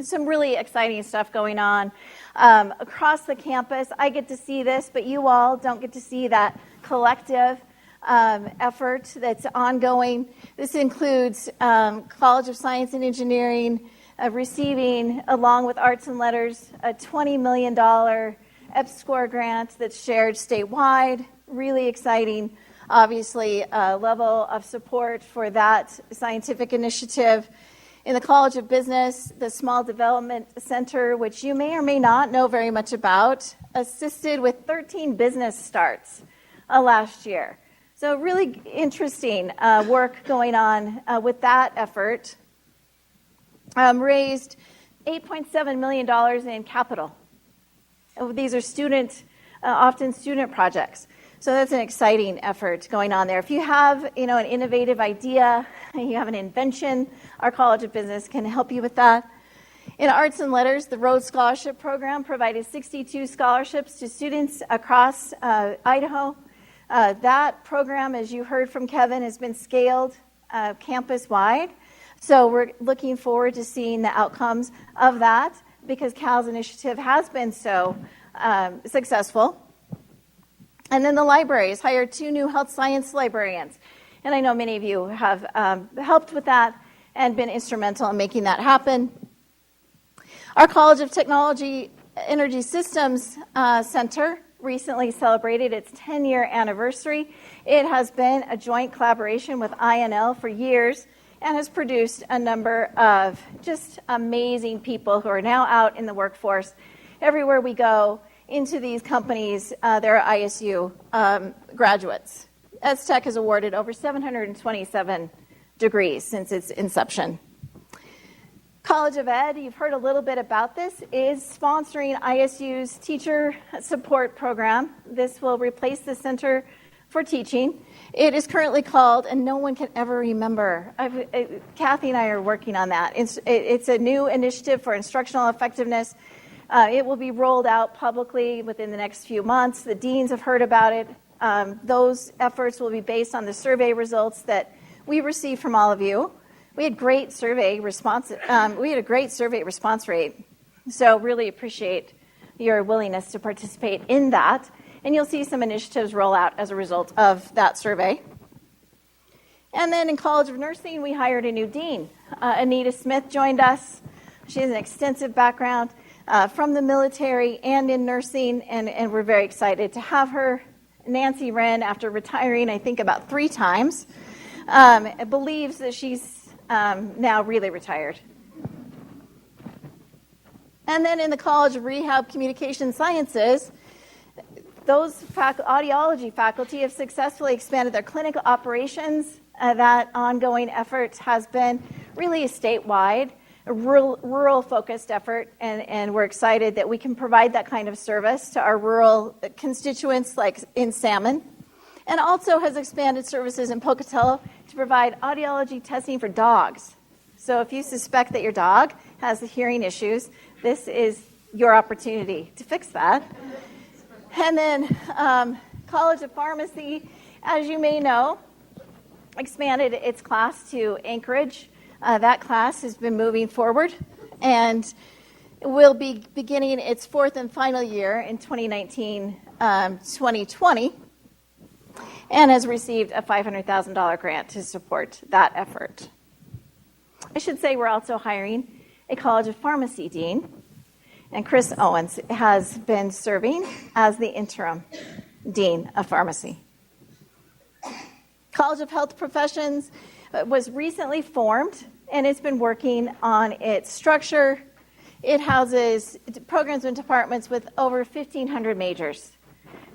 Some really exciting stuff going on across the campus. I get to see this, but you all don't get to see that collective effort that's ongoing. This includes College of Science and Engineering receiving, along with Arts and Letters, a $20 million EPSCoR grant that's shared statewide. Really exciting, obviously, level of support for that scientific initiative. In the College of Business, the Small Development Center, which you may or may not know very much about, assisted with 13 business starts last year. So really interesting work going on with that effort. Raised $8.7 million in capital. These are often student projects. So that's an exciting effort going on there. If you have, an innovative idea, you have an invention, our College of Business can help you with that. In Arts and Letters, the Rhodes Scholarship Program provided 62 scholarships to students across Idaho. That program, as you heard from Kevin, has been scaled campus-wide. So we're looking forward to seeing the outcomes of that because Cal's initiative has been so successful. And then the libraries hired 2 new health science librarians. And I know many of you have helped with that and been instrumental in making that happen. Our College of Technology Energy Systems Center recently celebrated its 10-year anniversary. It has been a joint collaboration with INL for years and has produced a number of just amazing people who are now out in the workforce. Everywhere we go into these companies, there are ISU graduates. STech has awarded over 727 degrees since its inception. College of Ed, you've heard a little bit about this, is sponsoring ISU's teacher support program. This will replace the Center for Teaching. It is currently called, and no one can ever remember, Kathy and I are working on that. It's a new initiative for instructional effectiveness. It will be rolled out publicly within the next few months. The deans have heard about it. Those efforts will be based on the survey results that we received from all of you. We had a great survey response rate. So really appreciate your willingness to participate in that. And you'll see some initiatives roll out as a result of that survey. And then in College of Nursing, we hired a new dean. Anita Smith joined us. She has an extensive background from the military and in nursing, and we're very excited to have her. Nancy Wren, after retiring, I think about 3 times, believes that she's now really retired. And then in the College of Rehab Communication Sciences, those audiology faculty have successfully expanded their clinical operations. That ongoing effort has been really a statewide, a rural-focused effort, and we're excited that we can provide that kind of service to our rural constituents like in Salmon, and also has expanded services in Pocatello to provide audiology testing for dogs. So if you suspect that your dog has hearing issues, this is your opportunity to fix that. And then College of Pharmacy, as you may know, expanded its class to Anchorage. That class has been moving forward and will be beginning its 4th and final year in 2019-2020 and has received a $500,000 grant to support that effort. I should say we're also hiring a College of Pharmacy dean, and Chris Owens has been serving as the interim dean of pharmacy. College of Health Professions was recently formed, and it's been working on its structure. It houses programs and departments with over 1,500 majors,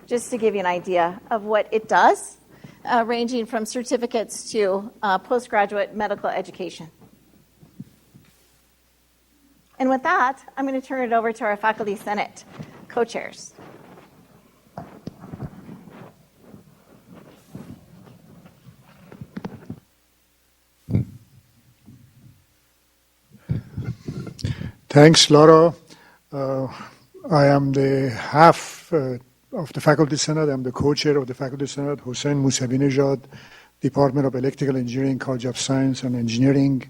just to give you an idea of what it does, ranging from certificates to postgraduate medical education. And with that, I'm going to turn it over to our Faculty Senate co-chairs. Thanks, Laura. I am the half of the Faculty Senate. I'm the co-chair of the Faculty Senate, Hossein Mousabinejad, Department of Electrical Engineering, College of Science and Engineering,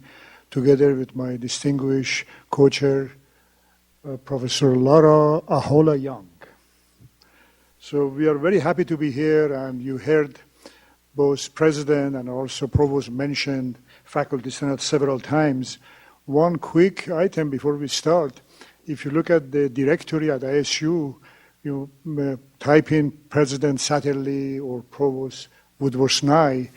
together with my distinguished co-chair, Professor Laura Ahola Young. So we are very happy to be here, and you heard both President and also Provost mentioned Faculty Senate several times. One quick item before we start. If you look at the directory at ISU, you type in President Satterley or Provost Woodward-Nye,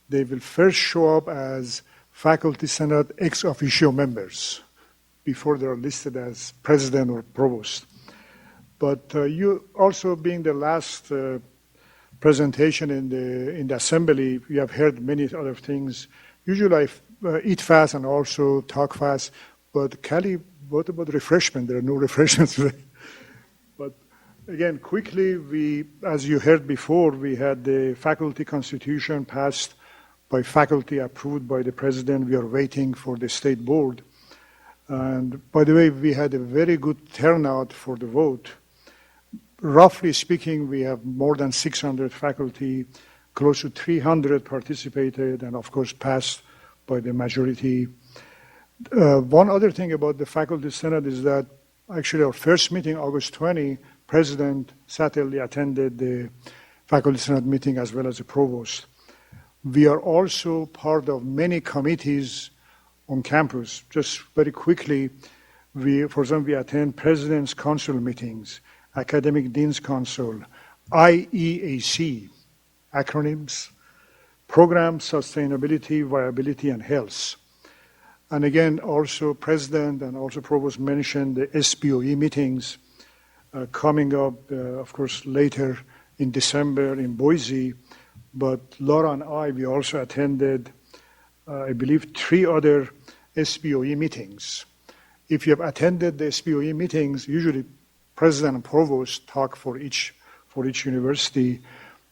they will first show up as Faculty Senate ex officio members before they are listed as President or Provost. But you also being the last presentation in the Assembly, we have heard many other things. Usually I eat fast and also talk fast, but Kelly, what about refreshment? There are no refreshments today. But again, quickly, as you heard before, we had the faculty constitution passed by faculty, approved by the president. We are waiting for the state board. And by the way, we had a very good turnout for the vote. Roughly speaking, we have more than 600 faculty, close to 300 participated, and of course passed by the majority. One other thing about the Faculty Senate is that actually our first meeting, August 20, President Satterley attended the Faculty Senate meeting as well as the provost. We are also part of many committees on campus. Just very quickly, for example, we attend President's Council meetings, Academic Dean's Council, IEAC, acronyms, Program Sustainability, Viability, and Health. And again, also President and also Provost mentioned the SBOE meetings coming up, of course, later in December in Boise. But Laura and I, we also attended, I believe, 3 other SBOE meetings. If you have attended the SBOE meetings, usually President and Provost talk for each university.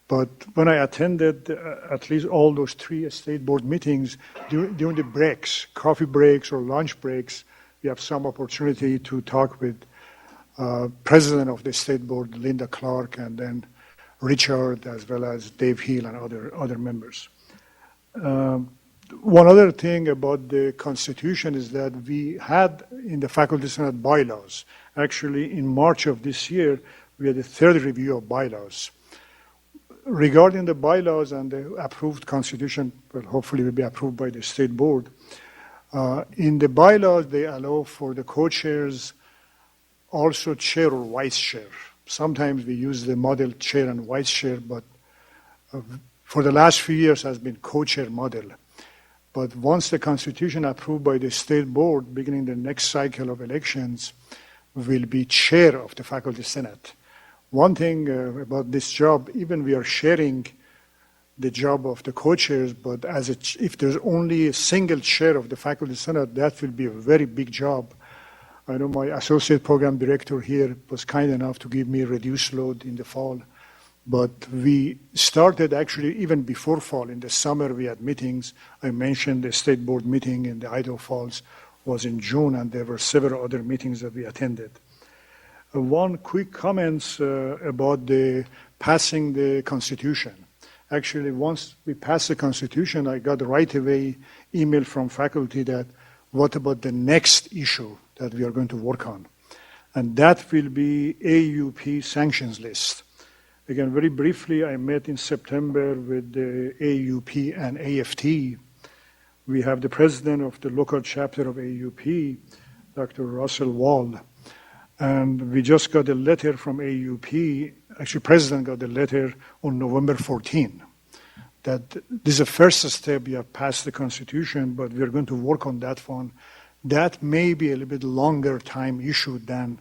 But when I attended at least all those 3 state board meetings, during the breaks, coffee breaks or lunch breaks, we have some opportunity to talk with President of the state board, Linda Clark, and then Richard, as well as Dave Hill and other members. One other thing about the Constitution is that we had in the Faculty Senate bylaws, actually in March of this year, we had a 3rd review of bylaws. Regarding the bylaws and the approved Constitution, well, hopefully will be approved by the state board, in the bylaws they allow for the co-chairs also chair or vice chair. Sometimes we use the model chair and vice chair, but for the last few years has been co-chair model. But once the Constitution approved by the state board, beginning the next cycle of elections, will be chair of the Faculty Senate. One thing about this job, even we are sharing the job of the co-chairs, but if there's only a single chair of the Faculty Senate, that will be a very big job. I know my associate program director here was kind enough to give me a reduced load in the fall. But we started actually even before fall. In the summer, we had meetings. I mentioned the state board meeting in the Idaho Falls was in June, and there were several other meetings that we attended. One quick comments about the passing the Constitution. Actually, once we passed the Constitution, I got right away email from faculty that what about the next issue that we are going to work on? And that will be AUP sanctions list. Again, very briefly, I met in September with the AUP and AFT. We have the president of the local chapter of AUP, Dr. Russell Wall. And we just got a letter from AUP, actually President got a letter on November 14, that this is the first step, we have passed the Constitution, but we're going to work on that one. That may be a little bit longer time issue than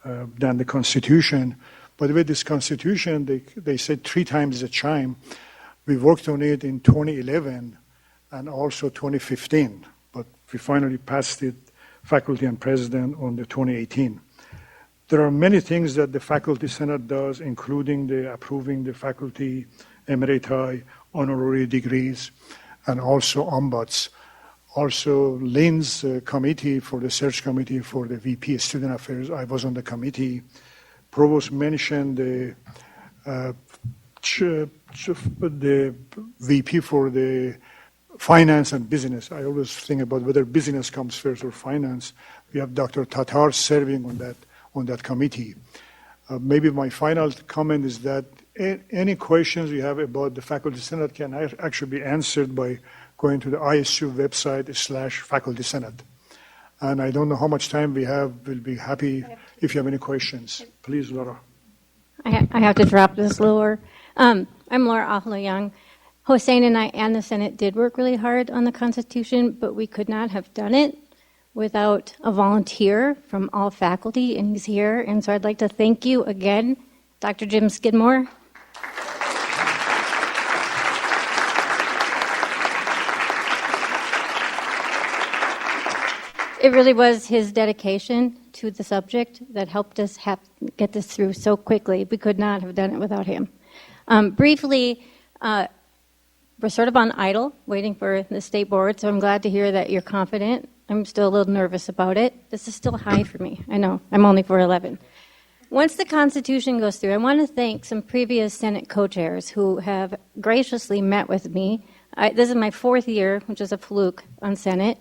the Constitution. By the way, this Constitution, they said 3 times the time. We worked on it in 2011 and also 2015, but we finally passed it, faculty and president, on the 2018. There are many things that the Faculty Senate does, including approving the faculty emeriti, honorary degrees, and also ombuds. Also, Lynn's committee for the search committee for the VP Student Affairs, I was on the committee. Provost mentioned the VP for the finance and business. I always think about whether business comes first or finance. We have Dr. Tatar serving on that committee. Maybe my final comment is that any questions you have about the Faculty Senate can actually be answered by going to the ISU website /Faculty Senate. And I don't know how much time we have. We'll be happy if you have any questions. Please, Laura. I have to drop this lower. I'm Laura Ahla-Young. Hossein and I and the Senate did work really hard on the Constitution, but we could not have done it without a volunteer from all faculty, and he's here. And so I'd like to thank you again, Dr. Jim Skidmore. It really was his dedication to the subject that helped us get this through so quickly. We could not have done it without him. Briefly, we're sort of on idle, waiting for the state board, so I'm glad to hear that you're confident. I'm still a little nervous about it. This is still high for me. I know, I'm only 4'11". Once the Constitution goes through, I want to thank some previous Senate co-chairs who have graciously met with me. This is my 4th year, which is a fluke on Senate,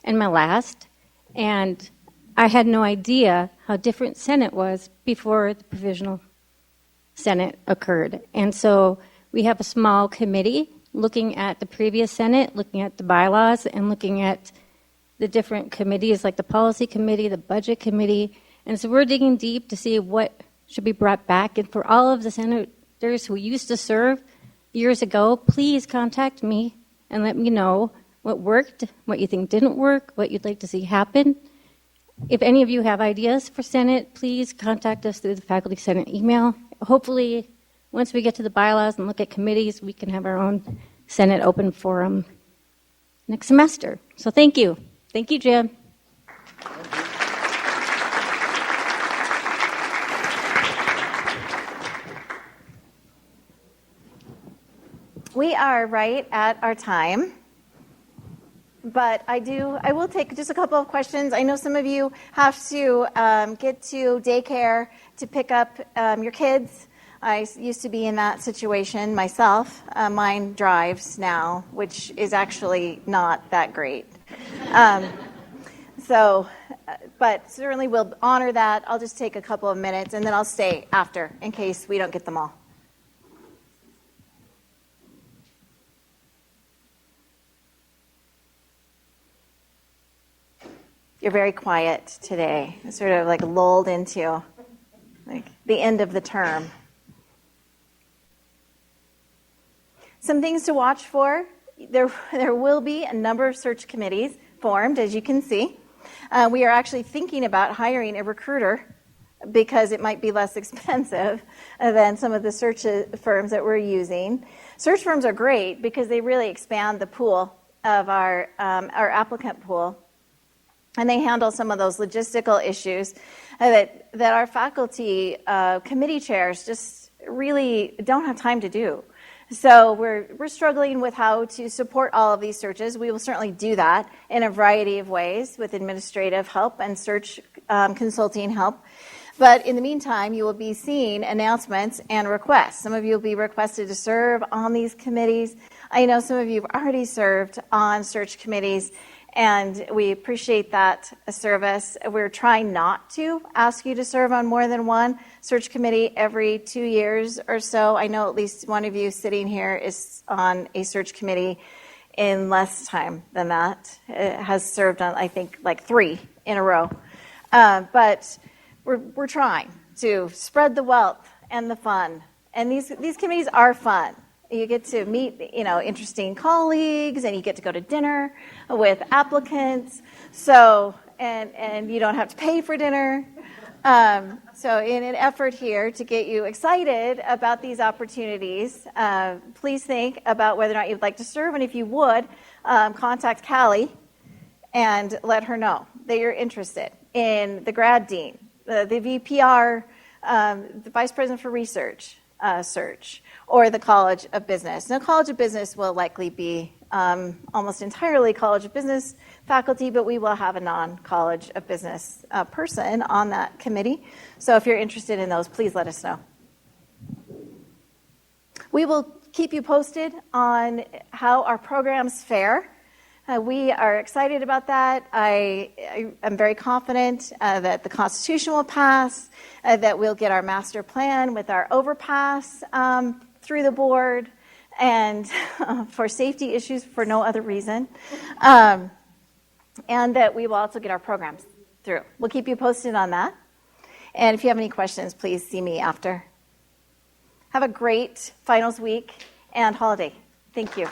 and my last. And I had no idea how different Senate was before the provisional Senate occurred. And so we have a small committee looking at the previous Senate, looking at the bylaws, and looking at the different committees like the policy committee, the budget committee. And so we're digging deep to see what should be brought back. And for all of the senators who used to serve years ago, please contact me and let me know what worked, what you think didn't work, what you'd like to see happen. If any of you have ideas for Senate, please contact us through the Faculty Senate email. Hopefully, once we get to the bylaws and look at committees, we can have our own Senate open forum next semester. So thank you. Thank you, Jim. We are right at our time. But I will take just a couple of questions. I know some of you have to get to daycare to pick up your kids. I used to be in that situation myself. Mine drives now, which is actually not that great. But certainly we'll honor that. I'll just take a couple of minutes, and then I'll stay after in case we don't get them all. You're very quiet today, sort of like lulled into like the end of the term. Some things to watch for. There will be a number of search committees formed, as you can see. We are actually thinking about hiring a recruiter because it might be less expensive than some of the search firms that we're using. Search firms are great because they really expand the pool of our applicant pool. And they handle some of those logistical issues that our faculty committee chairs just really don't have time to do. So we're struggling with how to support all of these searches. We will certainly do that in a variety of ways with administrative help and search consulting help. But in the meantime, you will be seeing announcements and requests. Some of you will be requested to serve on these committees. I know some of you have already served on search committees, and we appreciate that service. We're trying not to ask you to serve on more than one search committee every 2 years or so. I know at least one of you sitting here is on a search committee in less time than that. It has served on, I think, like 3 in a row. But we're trying to spread the wealth and the fun. And these committees are fun. You get to meet, interesting colleagues, and you get to go to dinner with applicants. So, and you don't have to pay for dinner. So, in an effort here to get you excited about these opportunities, please think about whether or not you'd like to serve, and if you would, contact Callie and let her know that you're interested in the grad dean, the VPR, the Vice President for Research search, or the College of Business. Now, College of Business will likely be almost entirely College of Business faculty, but we will have a non-College of Business person on that committee. So if you're interested in those, please let us know. We will keep you posted on how our programs fare. We are excited about that. I am very confident that the Constitution will pass, that we'll get our master plan with our overpass through the board, and for safety issues for no other reason, and that we will also get our programs through. We'll keep you posted on that. And if you have any questions, please see me after. Have a great finals week and holiday. Thank you.